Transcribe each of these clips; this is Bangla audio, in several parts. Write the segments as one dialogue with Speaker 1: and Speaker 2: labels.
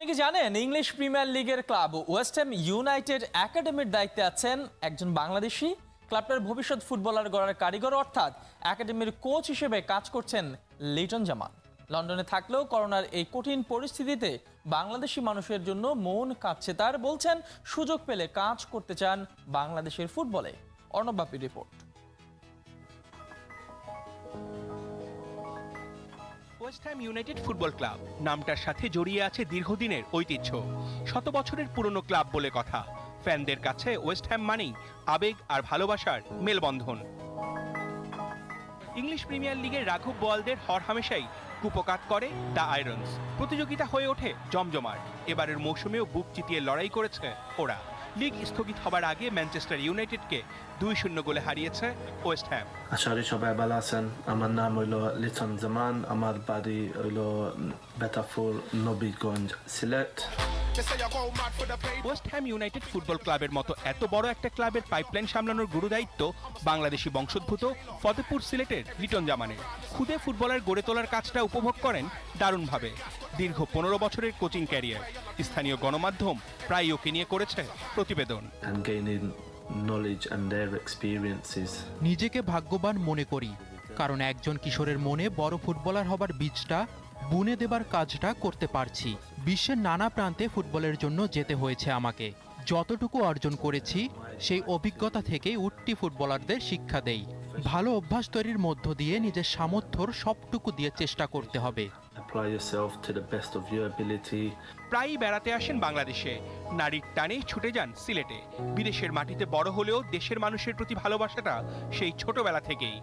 Speaker 1: কি জানেন ইংলিশ প্রিমিয়ার লিগের ক্লাব ওয়েস্ট হ্যাম ইউনাইটেড একাডেমির দায়িত্বে আছেন একজন বাংলাদেশি। ক্লাবটার ভবিষ্যৎ ফুটবলার গড়ার কারিগর অর্থাৎ একাডেমির কোচ হিসেবে কাজ করছেন লিটন জামান। লন্ডনে থাকলেও করোনার এই কঠিন পরিস্থিতিতে বাংলাদেশি মানুষের জন্য মন কাঁদছে তার। বলছেন সুযোগ পেলে কাজ করতে চান বাংলাদেশের ফুটবলে। অর্ণব বাপির report.
Speaker 2: West Ham United football club নামটার সাথে জড়িয়ে আছে দীর্ঘদিনের ঐতিহ্য। শত বছরের পুরনো ক্লাব বলে কথা। ফ্যানদের কাছে ওয়েস্ট হ্যাম মানেই আবেগ আর ভালোবাসার মেলবন্ধন। ইংলিশ প্রিমিয়ার লিগের রাঘব বোয়ালদের হরহামেশাই কুপকাত করে দ্য আয়রনস। প্রতিযোগিতা হয়ে ওঠে জমজমার। এবারের মৌসুমেও বুক চিতিয়ে লড়াই করেছে ওরা। লিগ স্থগিত হবার আগে ম্যানচেস্টার ইউনাইটেডকে 2-0 গোলে হারিয়েছে ওয়েস্ট হ্যাম।
Speaker 3: আশারি সবাই ভালো আছেন। আমার নাম হইল লিটন জামান। আমার বাড়ি হইল Betafur, Nabiganj, Sylhet.
Speaker 2: West Ham United football ক্লাবের মতো এত বড় একটা ক্লাবের পাইপলাইন সামলানোর গুরুদায়িত্ব বাংলাদেশি বংশোদ্ভূত ফতেপুর সিলেটের লিটন জামানের। খুদে ফুটবলার গড়ে তোলার কাজটা উপভোগ করেন দারুণভাবে। দীর্ঘ 15 বছরের কোচিং ক্যারিয়ার। স্থানীয় গণমাধ্যম প্রায় ওকে নিয়ে করেছে প্রতিবেদন।
Speaker 4: নিজেকে ভাগ্যবান মনে করি, কারণ একজন কিশোরের মনে বড় ফুটবলার হবার বীজটা বুনে দেবার কাজটা করতে পারছি। বিশ্বের নানা প্রান্তে ফুটবলের জন্য যেতে হয়েছে আমাকে। যতটুকু অর্জন করেছি সেই অভিজ্ঞতা থেকেই উঠতি ফুটবলারদের শিক্ষা দেই। ভালো অভ্যাস তৈরির মধ্য দিয়ে নিজের সামর্থ্যর সবটুকু দিয়ে চেষ্টা করতে হবে।
Speaker 2: প্রায়ই বেড়াতে আসেন বাংলাদেশে। নারীর টানে ছুটে যান সিলেটে। বিদেশের মাটিতে বড় হলেও দেশের মানুষের প্রতি ভালোবাসাটা সেই ছোটবেলা থেকেই।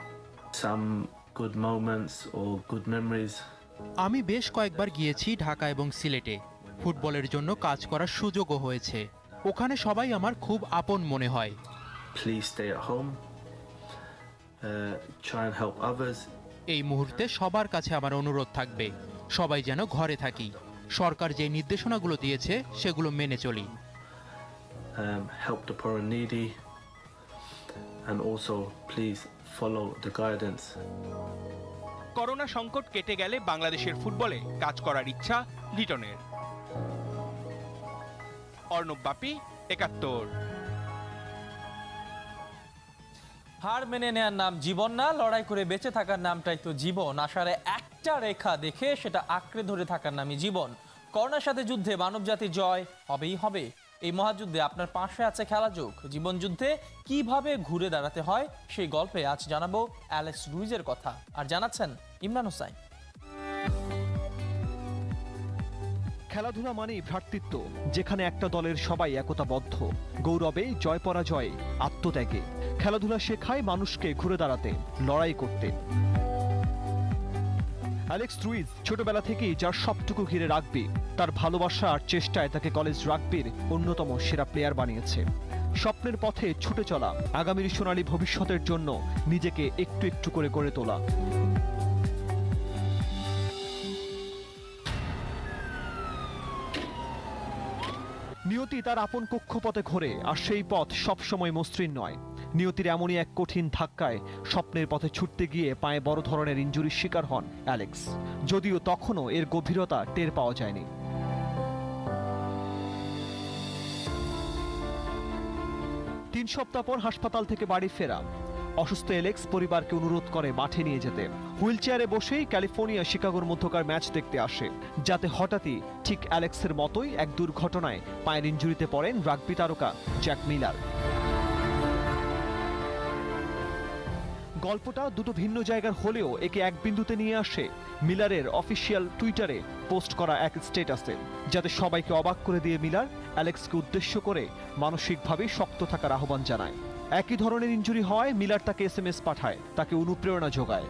Speaker 4: আমি বেশ কয়েকবার গিয়েছি ঢাকা এবং সিলেটে। ফুটবলের জন্য কাজ করার সুযোগও হয়েছে। ওখানে সবাই আমার খুব আপন মনে হয়। এই মুহূর্তে সবার কাছে আমার অনুরোধ থাকবে, সবাই যেন ঘরে থাকি। সরকার যে নির্দেশনাগুলো দিয়েছে সেগুলো মেনে চলি।
Speaker 2: করোনা সংকট কেটে গেলে বাংলাদেশের ফুটবলে কাজ করার ইচ্ছা লিটনের। অর্ণব বাপি, ৭১।
Speaker 1: হার মেনে নেয়ার নাম জীবন না, লড়াই করে বেঁচে থাকার নামটাই তো জীবন। আশারে একটা রেখা দেখে সেটা আঁকড়ে ধরে থাকার নামই জীবন। করোনার সাথে যুদ্ধে মানবজাতির জয় হবেই হবে। এই মহাযুদ্ধে আপনার পাশে আছে খেলা যোগ। জীবন যুদ্ধে কিভাবে ঘুরে দাঁড়াতে হয় সেই গল্পে আজ জানাবো অ্যালেক্স রুইজের কথা। আর জানাচ্ছেন ইমরান হোসাইন।
Speaker 5: খেলাধুলা মানেই ভ্রাতৃত্ব, যেখানে একটা দলের সবাই একতাবদ্ধ। গৌরবে, জয় পরাজয়ে, আত্মত্যাগে। খেলাধুলা শেখায় মানুষকে ঘুরে দাঁড়াতে, লড়াই করতে। অ্যালেক্স রুইজ ছোটবেলা থেকেই যার সবটুকু ঘিরে রাখবে, তার ভালোবাসা আর চেষ্টায় তাকে কলেজ রাগবির অন্যতম সেরা প্লেয়ার বানিয়েছে। স্বপ্নের পথে ছুটে চলা, আগামীর সোনালী ভবিষ্যতের জন্য নিজেকে একটু একটু করে গড়ে তোলা। নিয়তি তার আপন কক্ষপথে ঘোরে, আর সেই পথ সবসময় মসৃণ নয়। নিয়তির এমনই এক কঠিন ধাক্কায় স্বপ্নের পথে ছুটতে গিয়ে পায়ে বড় ধরনের ইনজুরির শিকার হন অ্যালেক্স। যদিও তখনও এর গভীরতা টের পাওয়া যায়নি। 3 সপ্তাহ পর হাসপাতাল থেকে বাড়ি ফেরা অসুস্থ অ্যালেক্স পরিবারকে অনুরোধ করে মাঠে নিয়ে যেতে। হুইল চেয়ারে বসেই ক্যালিফোর্নিয়া শিকাগোর মধ্যকার ম্যাচ দেখতে আসে, যাতে হঠাৎই ঠিক অ্যালেক্সের মতোই এক দুর্ঘটনায় পায়ের ইনজুরিতে পড়েন রাগবি তারকা জ্যাক মিলার। গল্পটা দুটো ভিন্ন জায়গার হলেও একে এক বিন্দুতে নিয়ে আসে মিলারের অফিসিয়াল টুইটারে পোস্ট করা এক স্ট্যাটাসে, যাতে সবাইকে অবাক করে দিয়ে মিলার অ্যালেক্সকে উদ্দেশ্য করে মানসিকভাবে শক্ত থাকার আহ্বান জানায়। একই ধরনের ইনজুরি হওয়ায় মিলার তাকে SMS পাঠায়, তাকে অনুপ্রেরণা যোগায়।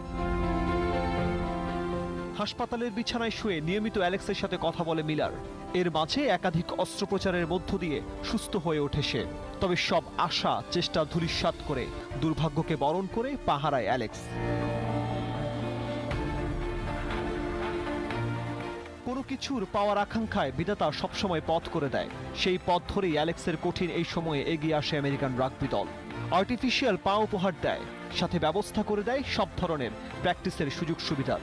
Speaker 5: হাসপাতালের বিছানায় শুয়ে নিয়মিত অ্যালেক্সের সাথে কথা বলে মিলার। এর মাঝে একাধিক অস্ত্রোপচারের মধ্য দিয়ে সুস্থ হয়ে ওঠে সে। তবে সব আশা চেষ্টা ধূলিসাৎ করে দুর্ভাগ্যকে বরণ করে পা হারায় অ্যালেক্স। কোনো কিছুর পাওয়ার আকাঙ্ক্ষায় বিধাতা সবসময় পথ করে দেয়। সেই পথ ধরেই অ্যালেক্সের কঠিন এই সময়ে এগিয়ে আসে আমেরিকান রাগবি দল। আর্টিফিশিয়াল পা উপহার দেয়, সাথে ব্যবস্থা করে দেয় সব ধরনের প্র্যাকটিসের সুযোগ সুবিধার।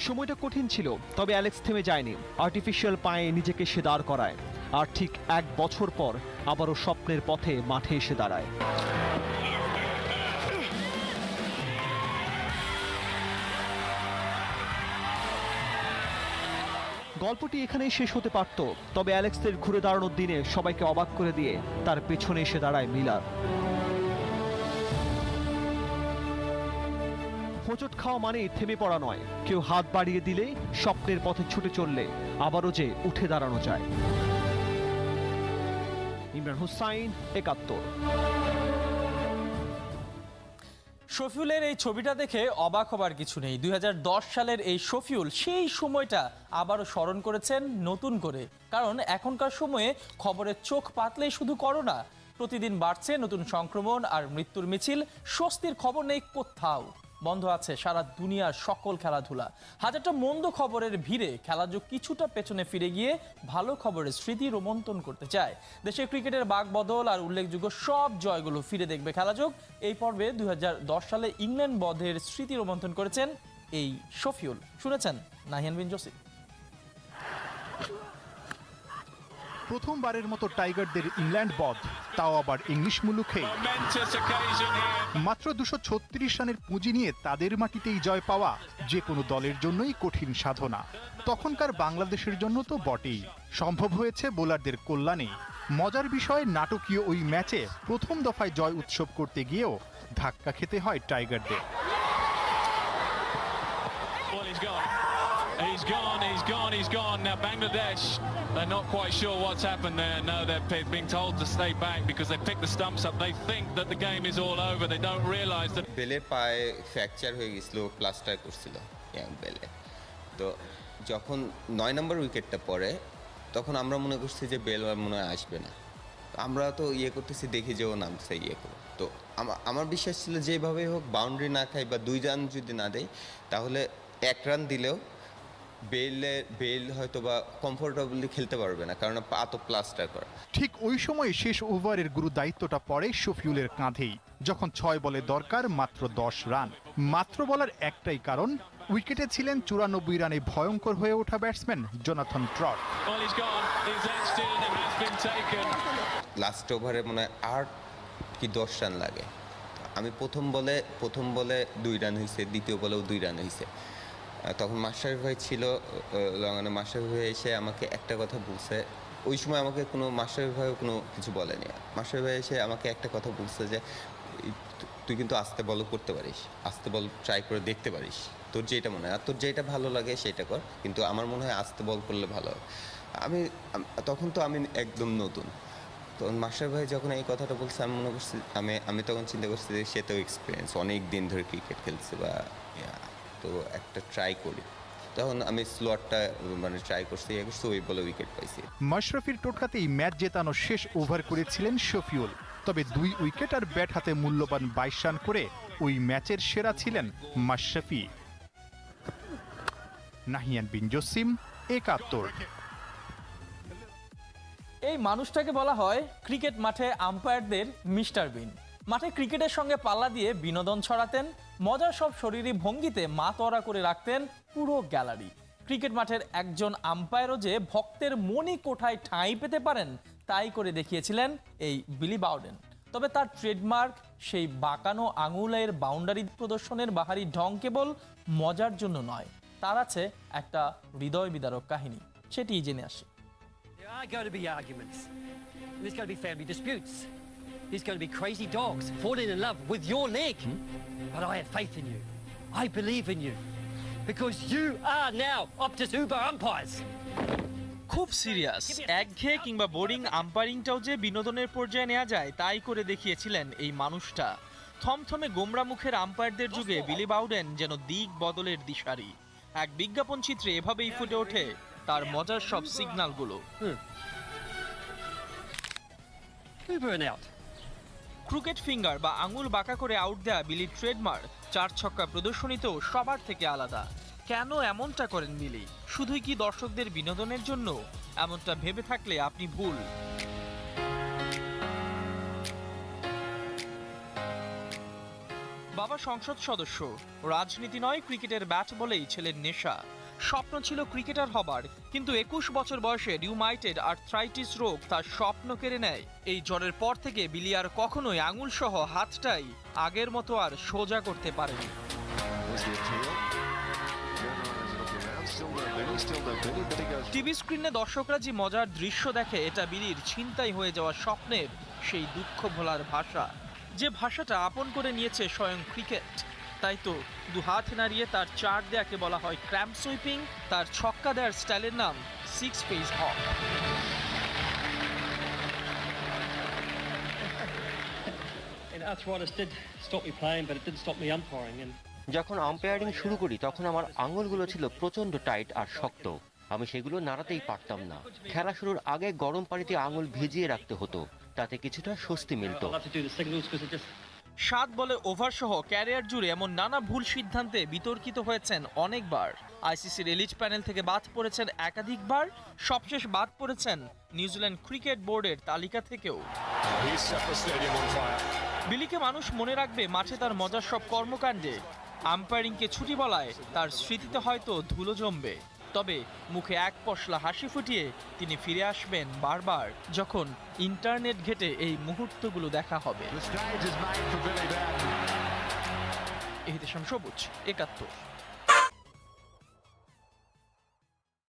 Speaker 5: সময়টা কঠিন ছিল, তবে অ্যালেক্স থেমে যায়নি। আর্টিফিশিয়াল পায়ে নিজেকে সে দাঁড় করায়, আর ঠিক 1 বছর পর আবারও স্বপ্নের পথে মাঠে এসে দাঁড়ায়। গল্পটি এখানেই শেষ হতে পারত, তবে অ্যালেক্সের ঘুরে দাঁড়ানোর দিনে সবাইকে অবাক করে দিয়ে তার পেছনে এসে দাঁড়ায় মিলার। হোঁচট খাওয়া মানেই থেমে পড়া নয়, কেউ হাত বাড়িয়ে দিলে, স্বপ্নের পথে ছুটে চললে আবারও যে উঠে দাঁড়ানো যায়। ইমরান হুসাইন, ৭১।
Speaker 1: শফিউলের এই ছবিটা দেখে অবাক হবার কিছু নেই। 2010 সালের এই শফিউল সেই সময়টা আবারও স্মরণ করেছেন নতুন করে, কারণ এখনকার সময়ে খবরের চোখ পাতলেই শুধু করোনা, প্রতিদিন বাড়ছে নতুন সংক্রমণ আর মৃত্যুর মিছিল। স্বস্তির খবর নেই কোথাও, বন্ধ আছে সারা দুনিয়ার সকল খেলাধুলা। হাজারটা মন্দ খবরের ভিড়ে খেলাযোগ কিছুটা পেছনে ফিরে গিয়ে ভালো খবরের স্মৃতি রোমন্থন করতে চায়। দেশের ক্রিকেটের বাগবদল আর উল্লেখযোগ্য সব জয়গুলো ফিরে দেখবে খেলাযোগ। এই পর্বে 2010 সালে ইংল্যান্ড বধের স্মৃতি রোমন্থন করেছেন এই শফিউল। শুনেছেন নাহিয়ান বিন জসিম।
Speaker 6: প্রথমবারের মতো টাইগারদের ইংল্যান্ড বধ, তাও আবার ইংলিশ মুলুকে। মাত্র 236 রানের পুঁজি নিয়ে তাদের মাটিতেই জয় পাওয়া যে কোনো দলের জন্যই কঠিন সাধনা। তখনকার বাংলাদেশের জন্য তো বটেই, সম্ভব হয়েছে বোলারদের কল্যাণে। মজার বিষয়, নাটকীয় ওই ম্যাচে প্রথম দফায় জয় উৎসব করতে গিয়েও ধাক্কা খেতে হয় টাইগারদের।
Speaker 7: He's gone. Now Bangladesh, they're not quite sure what's happened there. No, they're being told to stay back because they picked the stumps up. They think that the game is all over. They don't realise that.
Speaker 8: বেলের পায়ে ফ্র্যাকচার হয়ে গেছিল, প্লাস্টার করছিল ইয়াং বেলে। তো যখন 9 নম্বর উইকেটটা পড়ে, তখন আমরা মনে করছি যে বেল মনে হয় আসবে না। আমরা তো করতেছি, দেখি যে ও নামছে করে। তো আমার বিশ্বাস ছিল যেভাবে হোক বাউন্ডারি না খাই বা 2 রান যদি না দেয়, তাহলে 1 রান দিলেও বেল হয়তো বা কমফোর্টেবলি খেলতে পারবে না, কারণ পা তো প্লাস্টার করা।
Speaker 6: ঠিক ওই সময় শেষ ওভারের গুরু দায়িত্বটা পড়ে শফিউলের কাঁধেই, যখন 6 বলে দরকার মাত্র 10 রান। মাত্র বলার একটাই কারণ, উইকেটে ছিলেন 94 রানে ভয়ঙ্কর হয়ে ওঠা ব্যাটসম্যান জোনাথন ট্রট।
Speaker 8: লাস্ট ওভারে মনে হয় 8 কি 10 রান লাগে। আমি প্রথম বলে 2 রান হয়েছে, দ্বিতীয় বলেও 2 রান হয়েছে। তখন মাস্টার ভাই ছিল লঙ্গানে। মাস্টার ভাই এসে আমাকে একটা কথা বলছে, ওই সময় আমাকে কোনো মাস্টার ভাইও কোনো কিছু বলেনি। মাস্টার ভাই এসে আমাকে একটা কথা বলছে যে তুই কিন্তু আস্তে বল করতে পারিস, আস্তে বল ট্রাই করে দেখতে পারিস, তোর যেটা মনে হয় আর তোর যেটা ভালো লাগে সেটা কর, কিন্তু আমার মনে হয় আস্তে বল করলে ভালো। তখন তো আমি একদম নতুন। তো মাস্টার ভাই যখন এই কথাটা বলছে, আমি মনে করছি, আমি তখন চিন্তা করছি যে সে তো এক্সপিরিয়েন্স, অনেক দিন ধরে ক্রিকেট খেলছে বা তো একটা ট্রাই করি। তখন আমি স্লটটা ট্রাই করছি, ওই বলে উইকেট পাইছি।
Speaker 6: মাশরাফির টোটকাতেই ম্যাচ জেতানো শেষ ওভার করেছিলেন শফিউল। তবে 2 উইকেট আর ব্যাট হাতে মূল্যবান 22 রান করে ওই ম্যাচের সেরা ছিলেন মাশরাফি। নাহিয়ান বিন জসিম, ৭১।
Speaker 1: এই মানুষটাকে বলা হয় ক্রিকেট মাঠে আম্পায়ারদের মিস্টার বিন। মাঠে ক্রিকেটের সঙ্গে পাল্লা দিয়ে বিনোদন ছড়াতেন, মজার সব শরীরী ভঙ্গিতে মাতোয়ারা করে রাখতেন পুরো গ্যালারি। ক্রিকেট মাঠের একজন আম্পায়ারও যে ভক্তের মনি কোঠায় ঠাঁই পেতে পারেন, তাই করে দেখিয়েছিলেন এই বিলি বাউডেন। তবে তার ট্রেডমার্ক সেই বাঁকানো আঙুলের বাউন্ডারি প্রদর্শনের বাহারি ঢং কেবল মজার জন্য নয়, তার আছে একটা হৃদয় বিদারক কাহিনী। সেটিই জেনে আসি।
Speaker 9: There are going to be arguments. There's going to be family disputes. There's going to be crazy dogs falling in love with your leg. But I have faith in you. I believe in you. Because you are now Optus Uber umpires.
Speaker 10: খুব সিরিয়াস, একঘেয়ে কিংবা বোরিং আম্পায়ারিংটাও যে বিনোদনের পর্যায়ে নেওয়া যায়, তাই করে দেখিয়েছিলেন এই মানুষটা। থমথমে গোমরা মুখের আম্পায়ারদের যুগে বিলি বাউডেন যেন দিক বদলের দিশারি। এক বিজ্ঞাপন চিত্রে এভাবেই ফুটে ওঠে তার মজার সব সিগন্যালগুলো। ক্রিকেট ফিঙ্গার বা আঙুল বাঁকা করে আউট দেয়া বিলির ট্রেডমার্ক 4 ছক্কা প্রদর্শনীতেও সবার থেকে আলাদা। কেন এমনটা করেন বিলি? শুধুই কি দর্শকদের বিনোদনের জন্য? এমনটা ভেবে থাকলে আপনি ভুল। বাবা সংসদ সদস্য, রাজনীতি নয় ক্রিকেটের ব্যাট বলেই ছেলের নেশা। স্বপ্ন ছিল ক্রিকেটার হবার, কিন্তু 21 বছর বয়সে রিউমাটয়েড আর্থ্রাইটিস রোগ তার স্বপ্ন কেড়ে নেয়। এই জ্বরের পর থেকে বিলি আর কখনোই আঙুল সহ হাতটাই আগের মতো আর সোজা করতে পারেনি। টিভি স্ক্রিনে দর্শকরা যে মজার দৃশ্য দেখে, এটা বিলির ছিনতাই হয়ে যাওয়া স্বপ্নের সেই দুঃখ ভোলার ভাষা, যে ভাষাটা আপন করে নিয়েছে স্বয়ং ক্রিকেট। তাই তো দুহাত নাড়িয়ে তার চার দেয়াকে বলা হয় ক্র্যাম্প সুইপিং, তার ছক্কা দেওয়ার স্টাইলের নাম সিক্স পেস হক।
Speaker 9: Arthritis did stop me playing, but it didn't stop me umpiring. And
Speaker 11: যখন আম্পায়ারিং শুরু করি তখন আমার আঙুলগুলো ছিল প্রচন্ড টাইট আর শক্ত, আমি সেগুলো নাড়াতেই পারতাম না। খেলা শুরুর আগে গরম পানিতে আঙুল ভিজিয়ে রাখতে হতো, তাতে কিছুটা স্বস্তি মিলত।
Speaker 10: 7 বলে ওভার সহ ক্যারিয়ার জুড়ে এমন নানা ভুল সিদ্ধান্তে বিতর্কিত হয়েছেন অনেকবার। আইসিসির এলিট প্যানেল থেকে বাদ পড়েছেন একাধিকবার, সবশেষ বাদ পড়েছেন নিউজিল্যান্ড ক্রিকেট বোর্ডের তালিকা থেকেও। বিলিকে মানুষ মনে রাখবে মাঠে তার মজার সব কর্মকাণ্ডে, আম্পায়ারিংকে ছুটি বলায় তার স্মৃতিতে হয়তো ধুলো জমবে। তবে মুখে এক পশলা হাসি ফুটিয়ে তিনি ফিরে আসবেন বারবার, যখন ইন্টারনেট ঘেটে এই মুহূর্তগুলো দেখা হবে। এহতেশাম সবুজ, ৭১।